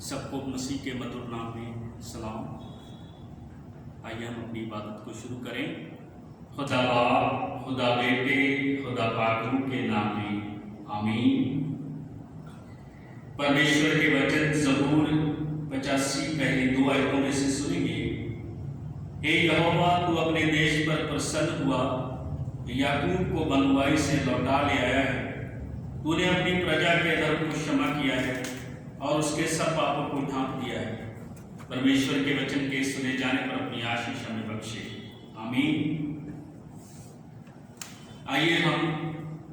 सबको मसीह के मधुर नाम में सलाम। आइए हम अपनी इबादत को शुरू करें। खुदा बाप, खुदा बेटे, खुदा पाक रूह के नाम में आमीन। परमेश्वर के वचन ज़बूर 85 पहली 2 आयतों में से सुनेंगे। हे यहोवा, तू अपने देश पर प्रसन्न हुआ, याकूब को बंधुआई से लौटा ले आया है। तूने अपनी प्रजा के धर्म को क्षमा किया है और उसके सब पापों को ढांप दिया है। परमेश्वर के वचन के सुने जाने पर अपनी आशीष हमें बख्शे, आमीन। आइए हम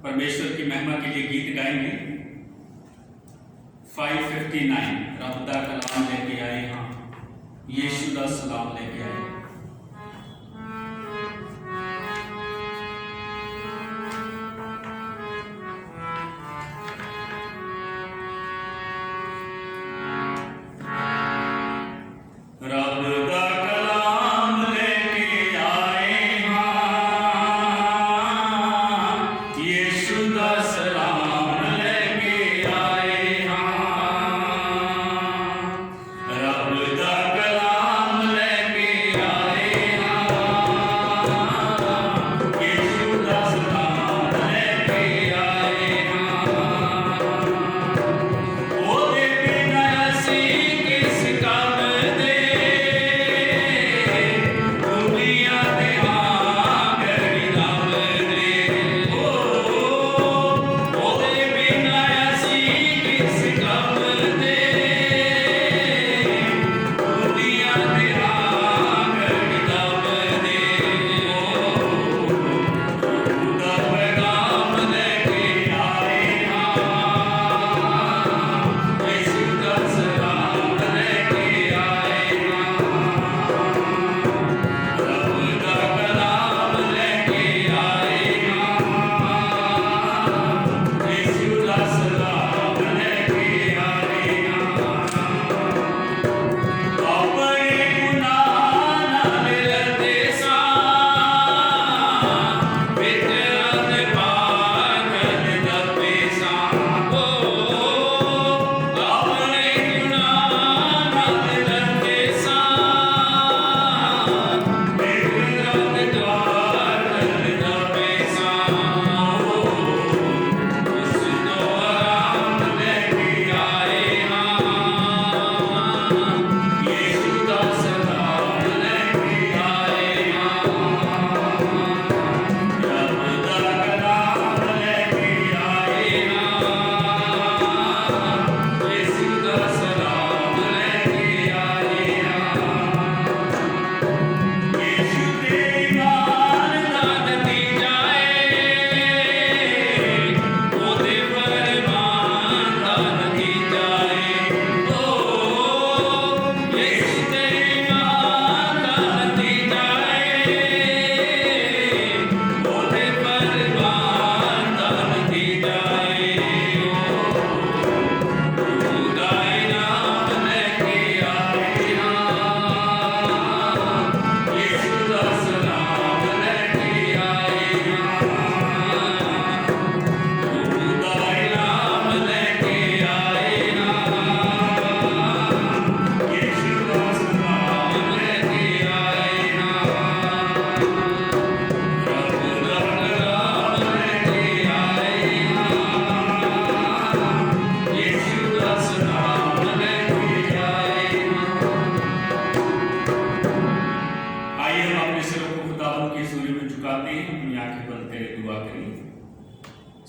परमेश्वर की महिमा के लिए गीत गाएंगे। 559 रब दा कलाम लेके आए, हाँ यीशु दा सलाम लेके आए।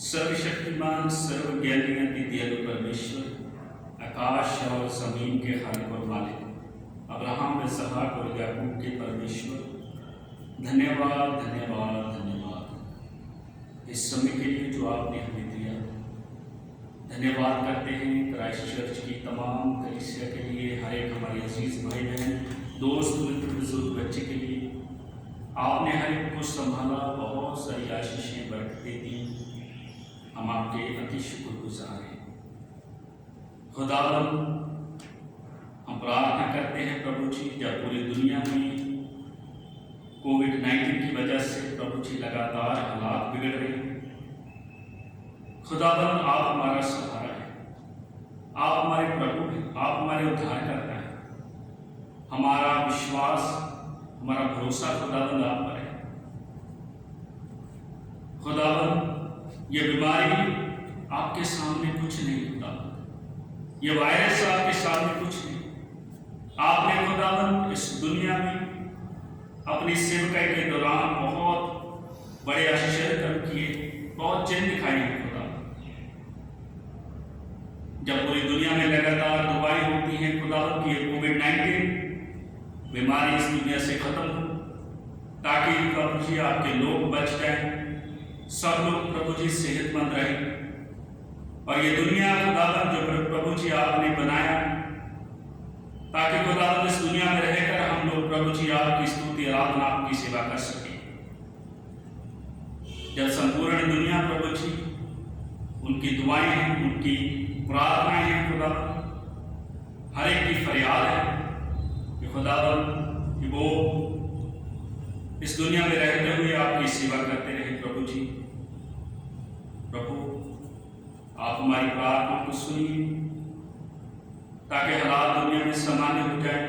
सर्वशक्तिमान सर्वज्ञानी अति दयालु परमेश्वर, आकाश और जमीन के खालिक और मालिक, अब्राहम, इसहाक और याकूब के परमेश्वर, धन्यवाद धन्यवाद धन्यवाद इस समय के लिए जो आपने हमें दिया। धन्यवाद करते हैं क्राइस्ट चर्च की तमाम कलीसिया के लिए, हर एक हमारे अजीज भाई बहन, दोस्त, मित्र, बुजुर्ग, बच्चे के लिए आपने हर एक को संभाला, बहुत सारी आशीषें बरकतें दी। हम आपके अति शुक्रगुजार हैं। खुदावन, हम प्रार्थना करते हैं प्रभु जी, जब पूरी दुनिया में कोविड-19 की वजह से प्रभु जी लगातार हालात बिगड़ रहे हैं, खुदावन आप हमारा सहारा है। आप हमारे प्रभु हैं, आप हमारे उद्धारकर्ता हैं। हमारा विश्वास, हमारा भरोसा खुदाबंद आप पर है। खुदाबंद ये बीमारी आपके सामने कुछ नहीं, खुदाबंद ये वायरस आपके सामने कुछ नहीं। आपने खुदाबंद इस दुनिया में अपनी सेवकाई के दौरान बहुत बड़े आश्चर्य कर्म किए, बहुत चिन्ह दिखाई है खुदा। जब पूरी दुनिया में लगातार दुआएं होती हैं खुदावंद की कोविड-19 बीमारी इस दुनिया से खत्म हो, ताकि प्रभु जी आपके लोग बच जाएं, सब लोग प्रभु जी सेहतमंद रहें। और ये दुनिया खुदावंद जो प्रभु जी आपने बनाया, ताकि खुदावंद इस दुनिया में रहकर हम लोग प्रभु जी आपकी स्तुति आराधना आपकी सेवा कर सकें। जब संपूर्ण दुनिया प्रभु जी उनकी दुआएं हैं, उनकी प्रार्थनाएं हैं खुदा, हर एक की फरियाद है कि खुदावंद कि वो इस दुनिया में रहते हुए आपकी सेवा करते रहे। प्रभु जी, प्रभु आप हमारी प्रार्थना को सुनिए, ताकि हालात दुनिया में सामान्य हो जाए,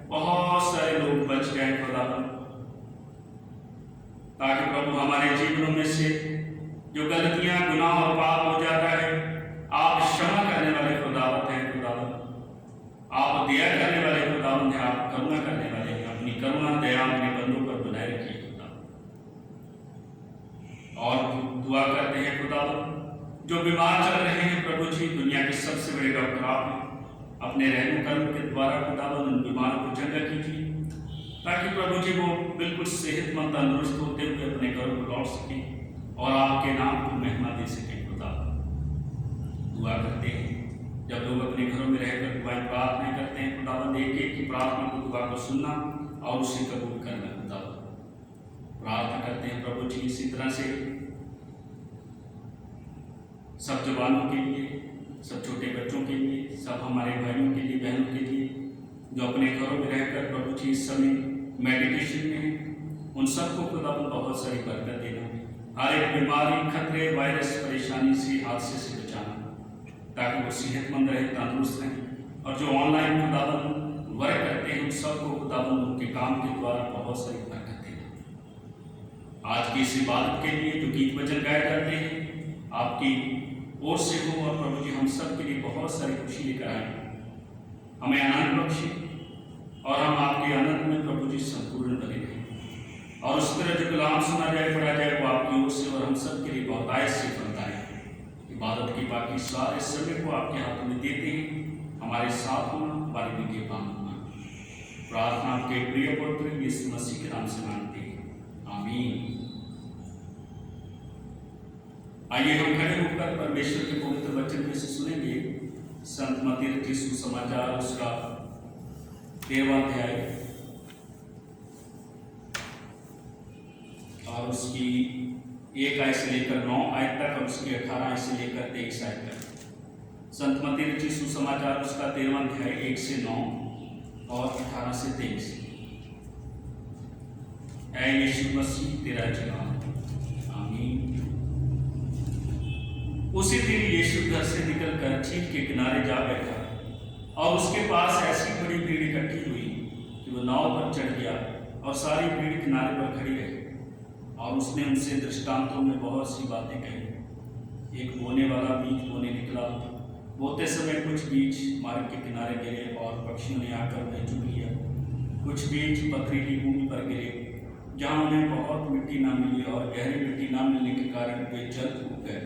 बहुत सारे लोग बच जाएं खुदावंद, ताकि प्रभु हमारे जीवनों में से जो गलतियां, गुनाह और पाप हो जाता है, आप क्षमा करने वाले खुदावंद हैं। खुदावंद आप दया करने वाले खुदावंद हैं, आप करुणा करने वाले हैं। अपनी करुणा दया अपने बंदों पर बनाए रखिए खुदावंद। और दुआ करते हैं खुदावंद, जो बीमार चल रहे हैं प्रभु जी, दुनिया के सबसे बड़े डॉक्टर आप हैं, अपने रहम कर्म के द्वारा खुदावंद उन बीमारों को चंगा कीजिए, ताकि प्रभु जी वो बिल्कुल सेहतमंद तंदुरुस्त होते हुए अपने घरों को लौट सकें और आपके नाम को महिमा दे सकें। दुआ करते हैं, जब लोग अपने घरों में रहकर दुआएं प्रार्थना करते हैं खुदावंद, एक एक की प्रार्थना को, दुआ को सुनना और उसे कबूल करना खुदावंद। प्रार्थना करते हैं प्रभु जी इसी तरह से सब जवानों के लिए, सब छोटे बच्चों के लिए, सब हमारे भाइयों के लिए, बहनों के लिए जो अपने घरों में रहकर प्रभु जी इस समय मेडिटेशन में हैं, उन सबको खुदावंद बहुत सारी बरकत देना, हर एक बीमारी, खतरे, वायरस, परेशानी से, हादसे से बचाना, ताकि वो सेहतमंद रहे, तंदुरुस्त रहें। और जो ऑनलाइन खुदावंद वर्क करते हैं, उन सबको खुदावंद उनके काम के द्वारा बहुत सारी बरकत देना। आज की इस इबादत के लिए जो गीत वचन गाए जाते हैं, आपकी ओर से हो, और प्रभु जी हम सब के लिए बहुत सारी खुशी लेकर आए, हमें आनंद बख्शे और हम आपके आनंद में प्रभु जी संपूर्ण बने रहें। और उस तरह जो कलाम सुना जाए, पढ़ा जाए, वो आपकी ओर से और हम सब के लिए बहुत आयत से बनता है। इबादत की बाकी सारे समय को आपके हाथों में देते हैं, हमारे साथ होना, हमारे लिए काम होना। प्रार्थना आपके प्रिय पुत्र यीशु मसीह के नाम से मांगते हैं, आमीन। आइए हम खड़े होकर परमेश्वर के पवित्र वचन में से सुनेंगे संत मत्ती लिखे सुसमाचार उसका 13वां अध्याय और उसकी 1 आयत से लेकर 9 आयत तक और उसकी 18 आयत से लेकर 23 आयत तक। संत मत्ती लिखे सुसमाचार उसका 13वां अध्याय 1 से 9 और 18 से 23। ऐ यीशु मसीह तेरा जलाल, आमीन। उसी दिन यीशु घर से निकलकर झील के किनारे जा बैठा और उसके पास ऐसी बड़ी भीड़ इकट्ठी हुई कि वो नाव पर चढ़ गया और सारी भीड़ किनारे पर खड़ी रही। और उसने उनसे दृष्टांतों में बहुत सी बातें कही। एक बोने वाला बीज बोने निकला, बोते समय कुछ बीज मार्ग के किनारे गिरे और पक्षियों ने आकर उन्हें चुन लिया। कुछ बीज पथरीली भूमि पर गिरे, जहाँ उन्हें बहुत मिट्टी न मिली और गहरी मिट्टी न मिलने के कारण वे जल उग गए।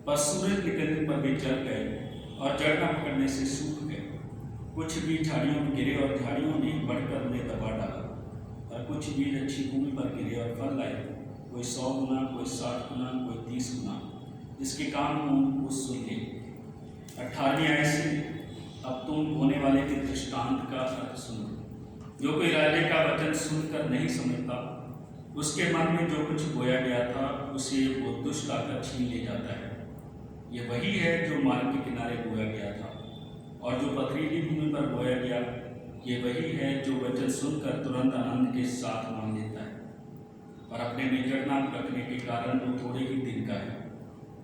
पर सूरज निकलने पर वे जल गए और जड़ न पकड़ने से सूख गए। कुछ बीज झाड़ियों में गिरे और झाड़ियों ने बढ़कर उन्हें दबा डाला। और कुछ बीज अच्छी भूमि पर गिरे और फल लाए, कोई 100 गुना, कोई 60 गुना, कोई 30 गुना। जिसके काम हो वो सुन ले। 18वीं आयत से, अब तुम होने वाले के दृष्टांत का अर्थ सुनो। जो कोई राज्य का वचन सुनकर नहीं समझता, उसके मन में जो कुछ बोया गया था उसे वो दुष्ट आकर छीन ले जाता है। ये वही है जो मार्ग के किनारे बोया गया था, और जो पथरीली भूमि पर बोया गया ये वही है जो वचन सुनकर तुरंत आनंद के साथ मान लेता है, और अपने में जड़ न रखने के कारण वो थोड़े ही दिन का है।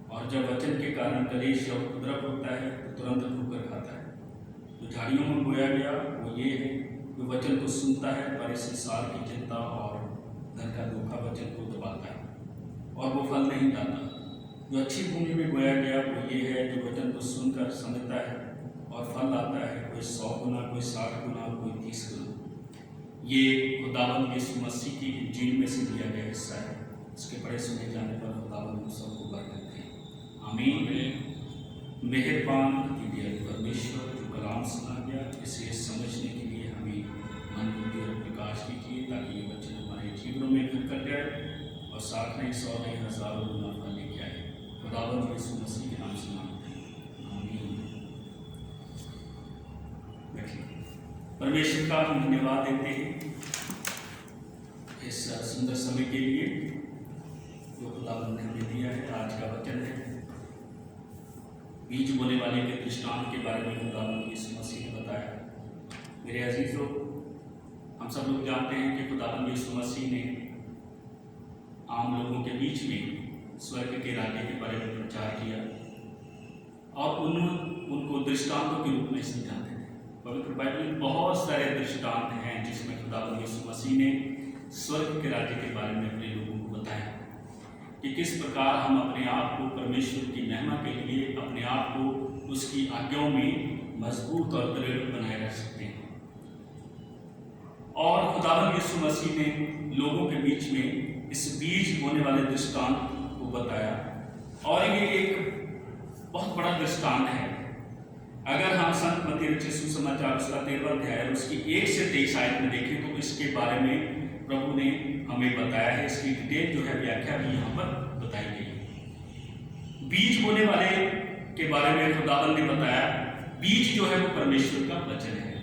और जब वचन के कारण कलेश और उपद्रव होता है तो तुरंत ठोकर खाता है। झाड़ियों में बोया गया वो ये है, जो वचन को सुनता है पर इस संसार की चिंता और धन का धोखा वचन को दबाता है और वो फल नहीं लाता। जो अच्छी भूमि में बोया गया वो ये है, जो वचन को सुनकर समझता है और फल लाता है, कोई 100 गुना, कोई 60 गुना, कोई 30 गुना। ये खुदावंद यीशु मसीह की इंजील में से दिया गया हिस्सा है। इसके पढ़े सुने जाने पर खुदावंद हम सबको बरकत दे। आमीन। मेहरबान अतिदयालु परमेश्वर, जो कलाम सुना गया इसे समझने के लिए हमें मन बुद्धि और प्रकाश कीजिए, ताकि ये वचन हमारे जीवनों में घर कर जाए और 60 नहीं 100 नहीं हजारों गुना फल लेके आए। खुदावंद यीशु मसीह के नाम से मांगते हैं, आमीन। बैठिए। परमेश्वर का हम धन्यवाद देते हैं इस सुंदर समय के लिए जो खुदावंद ने हमें दिया है। आज का वचन है बीज बोने वाले के दृष्टांत के बारे में खुदावंद यीशु मसीह ने बताया। मेरे अजीजों, हम सब लोग जानते हैं कि खुदावंद यीशु मसीह ने आम लोगों के बीच में स्वर्ग के राज्य के बारे में प्रचार किया और उनको दृष्टांतों के रूप में समझाते थे। पवित्र बाइबल में बहुत सारे दृष्टांत हैं जिसमें खुदावंद यीशु मसीह ने स्वर्ग के राज्य के बारे में अपने लोगों को बताया कि किस प्रकार हम अपने आप को परमेश्वर की महिमा के लिए अपने आप को उसकी आज्ञाओं में मजबूत और दृढ़ बनाए रख सकते हैं। और खुदावंद यीशु मसीह ने लोगों के बीच में इस बीज बोने वाले दृष्टांत को बताया और ये एक बहुत बड़ा दृष्टांत है। अगर हम संत मत्ती रचित सुसमाचार उसका 13वां अध्याय उसकी 1 से 23 आयत में देखें तो इसके बारे में प्रभु ने हमें बताया है। इसकी डिटेल जो है व्याख्या भी यहाँ पर बताई गई है। बीज बोने वाले के बारे में खुदावंद ने बताया, बीज जो है वो परमेश्वर का वचन है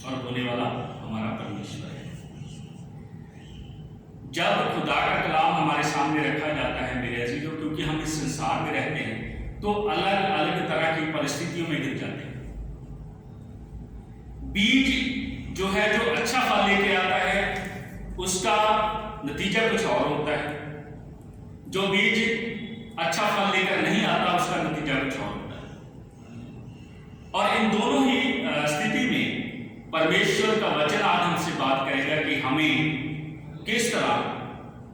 और बोने वाला हमारा परमेश्वर है। जब खुदा का कलाम हमारे सामने रखा जाता है मेरे अजीजों, क्योंकि हम इस संसार में रहते हैं तो अलग अलग तरह की परिस्थितियों में गिर जाते हैं। बीज जो है जो अच्छा फल लेके आता है उसका नतीजा कुछ और होता है, जो बीज अच्छा फल लेकर नहीं आता उसका नतीजा कुछ और होता है। और इन दोनों ही स्थिति में परमेश्वर का वचन आज हमसे बात करेगा कि हमें किस तरह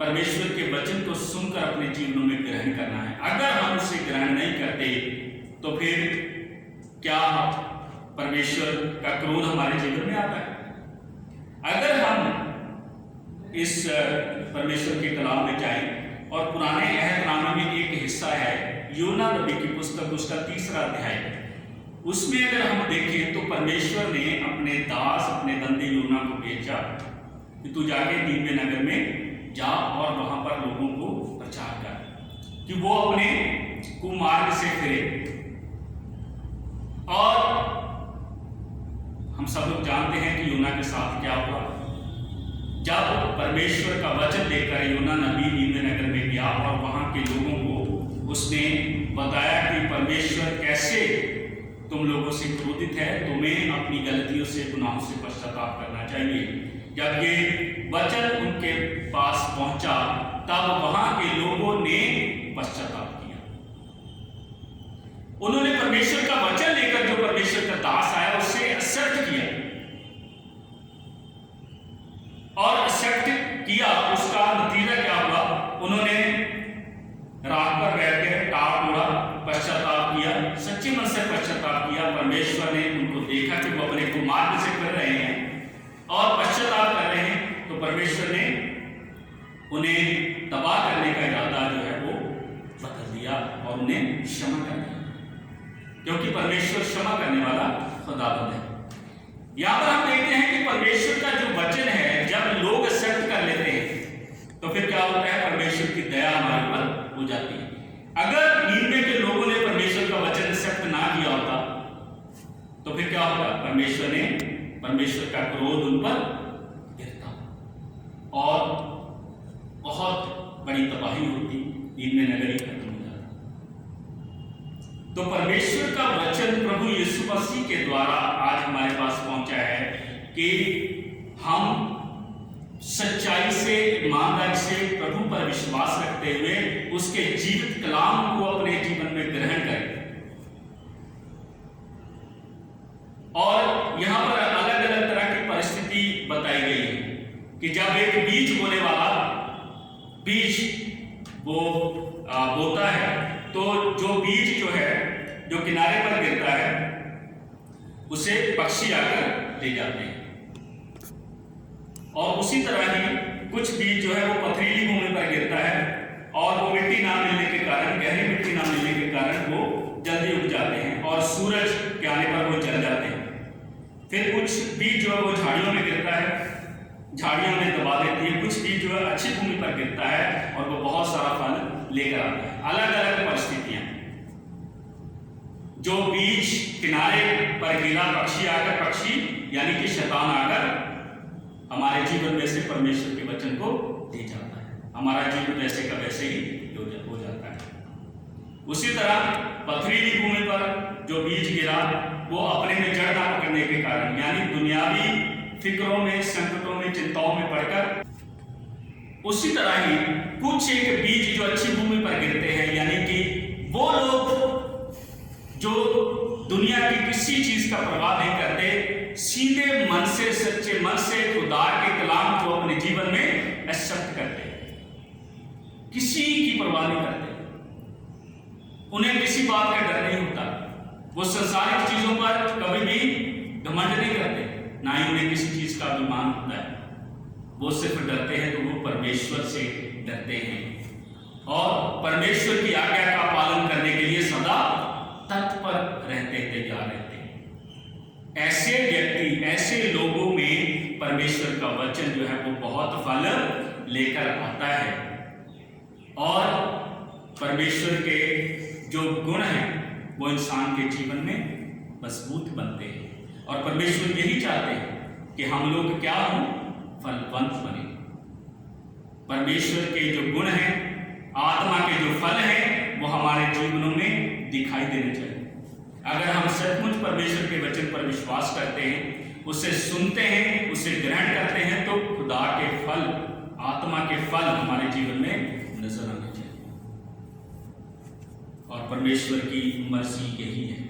परमेश्वर के वचन को सुनकर अपने जीवनों में ग्रहण करना है। अगर हम उसे ग्रहण नहीं करते तो फिर क्या परमेश्वर का क्रोध हमारे जीवन में आता है? अगर हम इस परमेश्वर के कलाम में जाएं और पुराने अहदनामे में एक हिस्सा है योना नबी की पुस्तक उसका 3रा अध्याय, उसमें अगर हम देखें तो परमेश्वर ने अपने दास अपने बंदे योना को भेजा कि तू जाके नीनवे नगर में जा और वहां पर लोगों को प्रचार कर कि वो अपने कुमार्ग से फिरे। और हम सब लोग जानते हैं कि योना के साथ क्या हुआ। जब परमेश्वर का वचन लेकर योना नबी नीनवे नगर में गया और वहां के लोगों को उसने बताया कि परमेश्वर कैसे तुम लोगों से क्रोधित है, तुम्हें अपनी गलतियों से गुनाहों से पश्चाताप करना चाहिए। जब ये वचन उनके पास पहुंचा तब वहां के लोगों ने पश्चाताप किया। उन्होंने परमेश्वर का वचन लेकर जो परमेश्वर का दास आया उससे एक्सेप्ट किया और एक्सेप्ट किया। उसका नतीजा क्या हुआ? उन्होंने राह पर बैठ के टाप उड़ा, पश्चाताप किया, सच्चे मन से पश्चाताप किया। परमेश्वर ने उनको देखा कि वो अपने कुमार्ग से कर रहे हैं और पश्चाताप कर रहे हैं, तो परमेश्वर ने उन्हें तबाह करने का इरादा जो है वो बदल दिया और उन्हें क्षमा कर दिया, क्योंकि परमेश्वर क्षमा करने वाला खुदावंद है। यहां पर हम देखते हैं कि परमेश्वर का जो वचन है जब लोग एक्सेप्ट कर लेते हैं तो फिर क्या होता है? परमेश्वर की दया हमारे ऊपर हो जाती है। अगर नीनवे के लोगों ने परमेश्वर का वचन एक्सेप्ट ना किया होता तो फिर क्या होता? परमेश्वर का क्रोध उन पर गिरता और बहुत बड़ी तबाही होती, नीनवे नगर ही खत्म हो जाता। तो परमेश्वर का वचन प्रभु यीशु मसीह के द्वारा आज हमारे पास पहुंचा है कि हम सच्चाई से ईमानदारी से प्रभु पर विश्वास रखते हुए उसके जीवित कलाम को अपने जीवन में ग्रहण करें और यहाँ पर अलग अलग तरह की परिस्थिति बताई गई है कि जब एक बीज बोने वाला बीज वो बोता है तो जो बीज जो है जो किनारे पर गिरता है उसे पक्षी आकर ले जाते हैं, और उसी तरह ही कुछ बीज जो है वो पथरीली भूमि पर गिरता है और वो मिट्टी ना मिलने के कारण, गहरी मिट्टी ना मिलने के कारण वो जल्दी उग जाते हैं और सूरज के आने पर वो जल जाते हैं। फिर कुछ बीज जो है वो झाड़ियों में गिरता है, झाड़ियों में दबा देती है। कुछ बीज जो है अच्छी भूमि पर गिरता है और वो बहुत सारा फल लेकर आता है। अलग अलग परिस्थितियां, जो बीज किनारे पर गिरा, पक्षी आकर, पक्षी यानी कि शैतान आकर हमारे जीवन में से परमेश्वर के वचन को दे जाता है, हमारा जीवन वैसे का वैसे ही हो जाता है। उसी तरह पथरीली भूमि पर जो बीज गिरा वो अपने में जड़ ना पकड़ने के कारण, यानी दुनियावी फिक्रों में, संकटों में, चिंताओं में पड़कर, उसी तरह ही कुछ एक बीज जो अच्छी भूमि पर गिरते हैं, यानी कि वो लोग जो दुनिया की किसी चीज का परवाह नहीं करते, सीधे मन से, सच्चे मन से खुदा के कलाम को अपने जीवन में एक्सेप्ट करते हैं, किसी की परवाह नहीं करते, उन्हें किसी बात का डर नहीं होता, वो संसारिक चीजों पर कभी भी घमंड नहीं करते, ना ही उन्हें किसी चीज का अभिमान होता है। वो सिर्फ डरते हैं तो वो परमेश्वर से डरते हैं और परमेश्वर की आज्ञा का पालन करने के लिए सदा तत्पर रहते, तैयार रहते हैं। ऐसे व्यक्ति, ऐसे लोगों में परमेश्वर का वचन जो है वो बहुत फल लेकर आता है और परमेश्वर के जो गुण हैं वो इंसान के जीवन में मजबूत बनते हैं। और परमेश्वर यही चाहते हैं कि हम लोग क्या हों, फलवंत बने। परमेश्वर के जो गुण हैं, आत्मा के जो फल हैं, वो हमारे जीवनों में दिखाई देने चाहिए। अगर हम सचमुच परमेश्वर के वचन पर विश्वास करते हैं, उसे सुनते हैं, उसे ग्रहण करते हैं, तो खुदा के फल, आत्मा के फल हमारे जीवन में नजर आने चाहिए। और परमेश्वर की मर्जी यही है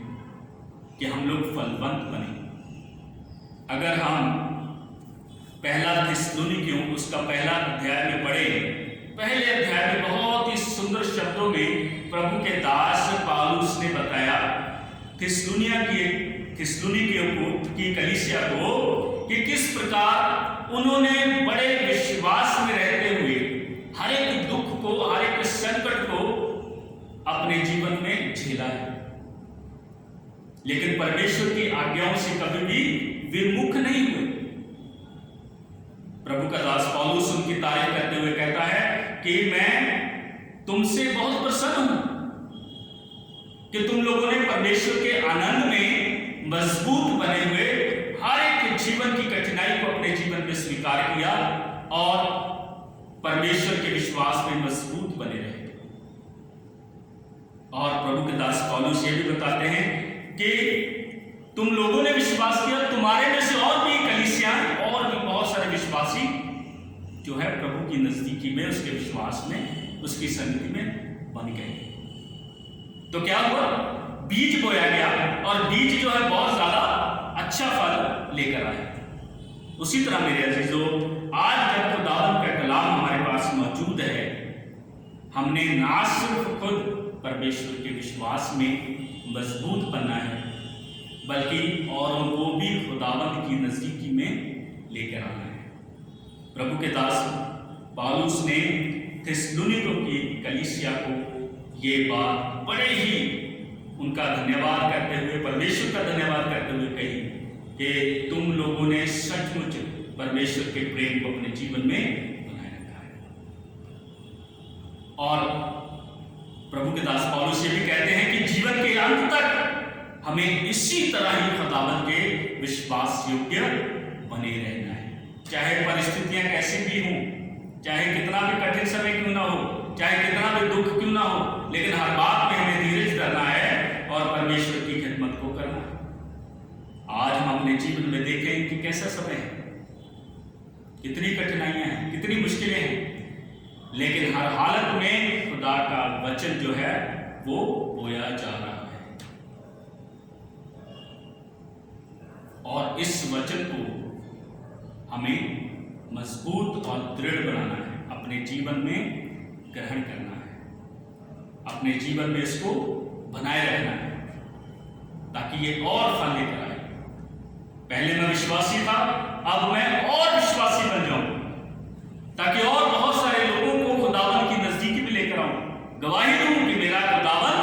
कि हम लोग फलवंत बने। अगर हम पहला थिस्सलुनीकियों उसका पहला अध्याय में पढ़े, पहले अध्याय में बहुत ही सुंदर शब्दों में प्रभु के दास पौलुस ने बताया थिस्सलुनीकियों की कलीसिया को कि किस प्रकार उन्होंने बड़े विश्वास में रहते हुए हर एक दुख को, हर एक संकट को अपने जीवन में झेला है, लेकिन परमेश्वर की आज्ञाओं से कभी भी विमुख नहीं हुए। प्रभु का दास पौलुस उनकी तारीफ करते हुए कहता है कि मैं तुमसे बहुत प्रसन्न हूं कि तुम लोगों ने परमेश्वर के आनंद में मजबूत बने हुए हर एक जीवन की कठिनाई को अपने जीवन में स्वीकार किया और परमेश्वर के विश्वास में मजबूत बने रहे। और प्रभु के दास पौलुस ये भी बताते हैं कि तुम लोगों ने विश्वास किया, तुम्हारे में से और भी कलीसियां और भी बहुत सारे विश्वासी जो है प्रभु की नजदीकी में, उसके विश्वास में, उसकी संगति में बन गए। तो क्या हुआ, बीज बोया गया और बीज जो है बहुत ज्यादा अच्छा फल लेकर आया। उसी तरह मेरे अजीजों, आज जब खुदावंद का कलाम हमारे पास मौजूद है, हमने ना सिर्फ खुद परमेश्वर के विश्वास में मजबूत बनना है, बल्कि औरों को भी खुदावंद की नजदीकी में लेकर आना है। प्रभु के दास पौलुस ने थिस्सलुनीकियों की कलीसिया को ये बात बड़े ही उनका धन्यवाद करते हुए, परमेश्वर का धन्यवाद करते हुए कही कि तुम लोगों ने सचमुच परमेश्वर के प्रेम को अपने जीवन में बनाए रखा है। और प्रभु के दास पौलुस ये भी कहते हैं कि जीवन के अंत तक हमें इसी तरह ही खुदावंद के विश्वास योग्य बने रहना है, चाहे परिस्थितियां कैसी भी हों, चाहे कितना भी कठिन समय क्यों ना हो, चाहे कितना भी दुख क्यों ना हो, लेकिन हर बात में हमें धीरज धरना है और परमेश्वर की खिदमत को करना है। आज हम अपने जीवन में देखें कि कैसा समय है, कितनी कठिनाइयां हैं, कितनी मुश्किलें हैं, लेकिन हर हालत में खुदा का वचन जो है वो बोया जा रहा है और इस वचन को हमें मजबूत और दृढ़ बनाना है, अपने जीवन में ग्रहण करना है, अपने जीवन में इसको बनाए रखना है ताकि ये और फल लेकर आए। पहले मैं विश्वासी था, अब मैं और विश्वासी बन जाऊं ताकि और बहुत सारे लोगों को खुदावन की नजदीकी में लेकर आऊं, गवाही दूं कि मेरा खुदावन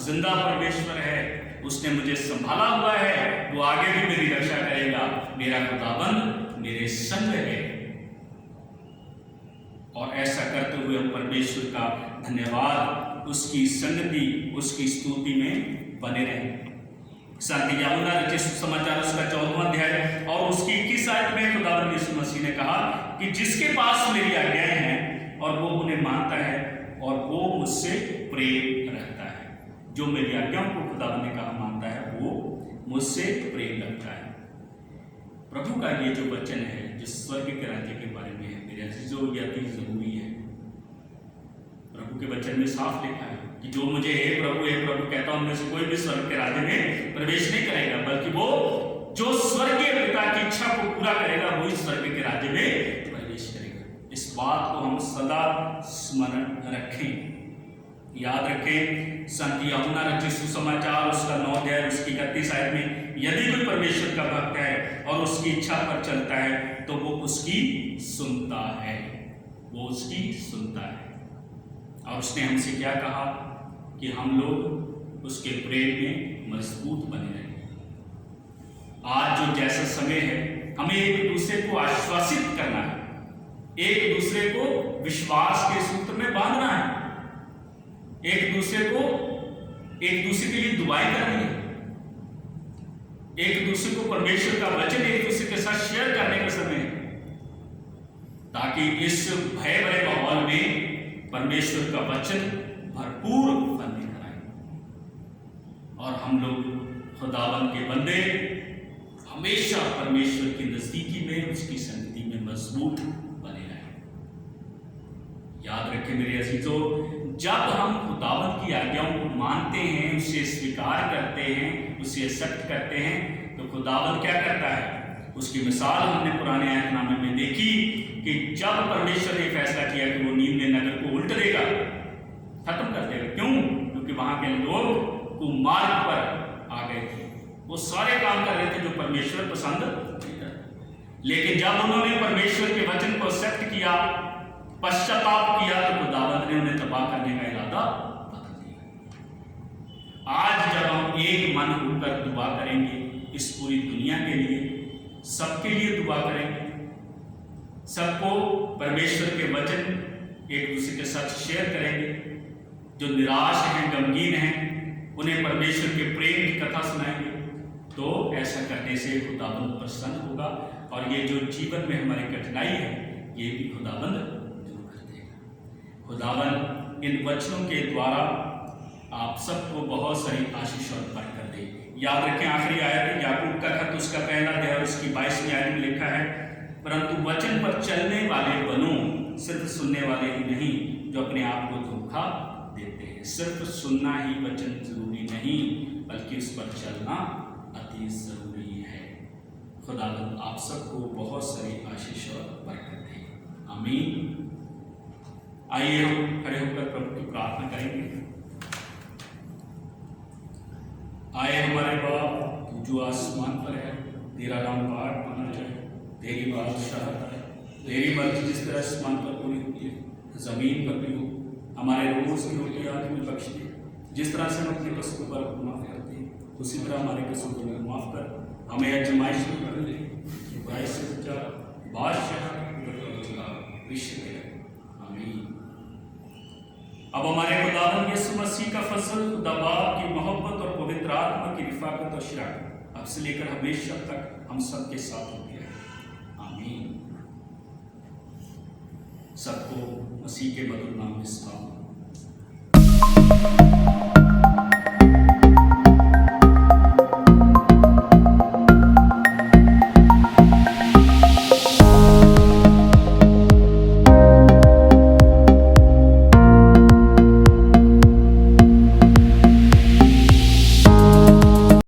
जिंदा परमेश्वर है, उसने मुझे संभाला हुआ है, वो आगे भी मेरी रक्षा करेगा, मेरा खुदावन मेरे संग है। और ऐसा करते हुए हम परमेश्वर का धन्यवाद, उसकी संगति, उसकी स्तुति में बने रहें। शांति यूहन्ना रचित सुसमाचार उसका 14वां अध्याय और उसकी 21 आयत में खुदावंद यीशु मसीह ने कहा कि जिसके पास मेरी आज्ञाएं हैं और वो उन्हें मानता है और वो मुझसे प्रेम रखता है, जो मेरी आज्ञाओं को खुदावंद ने कहा मानता है वो मुझसे प्रेम रखता है। प्रभु का ये जो वचन है जो स्वर्ग के राज्य के बारे में है, मेरे अजीजों, ये अति जरूरी है। प्रभु के वचन में साफ लिखा है कि जो मुझे हे प्रभु कहता हूं, उनमें से कोई भी स्वर्ग के राज्य में प्रवेश नहीं करेगा, बल्कि वो जो स्वर्गीय पिता की इच्छा को पूरा करेगा वही स्वर्ग के राज्य में प्रवेश करेगा। इस बात को हम सदा स्मरण रखें, याद रखें। संत यूहन्ना रचित सुसमाचार उसका 9 अध्याय उसकी 31 आयत में, यदि कोई परमेश्वर का भक्त है और उसकी इच्छा पर चलता है तो वो उसकी सुनता है, वो उसकी सुनता है। और उसने हमसे क्या कहा कि हम लोग उसके प्रेम में मजबूत बने रहें। आज जो जैसा समय है, हमें एक दूसरे को आश्वासित करना है, एक दूसरे को विश्वास के सूत्र में बांधना है, एक दूसरे के लिए दुआएं करनी है, एक दूसरे को परमेश्वर का वचन एक दूसरे के साथ शेयर करने का समय है, ताकि इस भय भरे माहौल में परमेश्वर का वचन भरपूर फल लेकर आए और हम लोग खुदावन के बंदे हमेशा परमेश्वर की नजदीकी में, उसकी संगति में मजबूत बने रहें। याद रखें मेरे अजीजों, जब हम खुदावन की आज्ञाओं को मानते हैं, उसे स्वीकार करते हैं, उसे एक्सेप्ट करते हैं, तो खुदावन क्या करता है? उसकी मिसाल हमने पुराने आयतनामे में देखी कि जब परमेश्वर ने फैसला किया कि वो नीनवे नगर को उल्ट देगा, खत्म कर देगा। क्यों? क्योंकि वहां के लोग कुमार्ग पर आ गए थे, वो सारे काम कर रहे थे जो परमेश्वर पसंद नहीं करता। लेकिन जब उन्होंने परमेश्वर के वचन को एक्सेप्ट किया, पश्चाताप किया, तो खुदावंद ने उन्हें तबाह करने का इरादा बदल दिया। आज जब हम एक मन होकर दुआ करेंगे इस पूरी दुनिया के लिए, सबके लिए दुआ करेंगे, सबको परमेश्वर के वचन एक दूसरे के साथ शेयर करेंगे, जो निराश हैं, गमगीन हैं, उन्हें परमेश्वर के प्रेम की कथा सुनाएंगे, तो ऐसा करने से खुदाबंद प्रसन्न होगा और ये जो जीवन में हमारी कठिनाई है ये भी खुदाबंद दूर कर देगा। खुदाबंद इन वचनों के द्वारा आप सबको बहुत सारी आशीष और बरकत दे। याद रखें आखिरी आयत याकूब का खत उसका पहला अध्याय उसकी 22वीं आयत में लिखा है, परंतु वचन पर चलने वाले बनो, सिर्फ सुनने वाले ही नहीं जो अपने आप को धोखा देते हैं। सिर्फ सुनना ही वचन जरूरी नहीं, बल्कि उस पर चलना अति जरूरी है। खुदावंद आप सबको बहुत सारी आशीष और बरकत दे, आमीन। आइए हम खड़े होकर प्रभु की प्रार्थना करेंगे। आए हमारे बाप, तू जो आसमान पर है, तेरा नाम पाक माना जाए, तेरी बादशाहत आए, तेरी मर्जी जिस तरह आसमान पर पूरी होती है जमीन पर भी हो। हमारे रोज की रोटी आज हमें बख्श दे, जिस तरह से हम अपने कसूरों पर माफ करते हैं उसी तरह हमारे कसूरों को माफ कर, हमें आजमाइश में कर ले, बुराई से बचा, बादशाह विश्व है, आमीन। अब हमारे खुदावंद यीशु मसीह का फजल, खुदा बाप की मोहब्बत और पवित्र आत्मा की रिफाकत और शराकत अब से लेकर हमेशा तक हम सबके साथ होती रहे, आमीन। सबको मसीह के मधुर नाम में सलाम।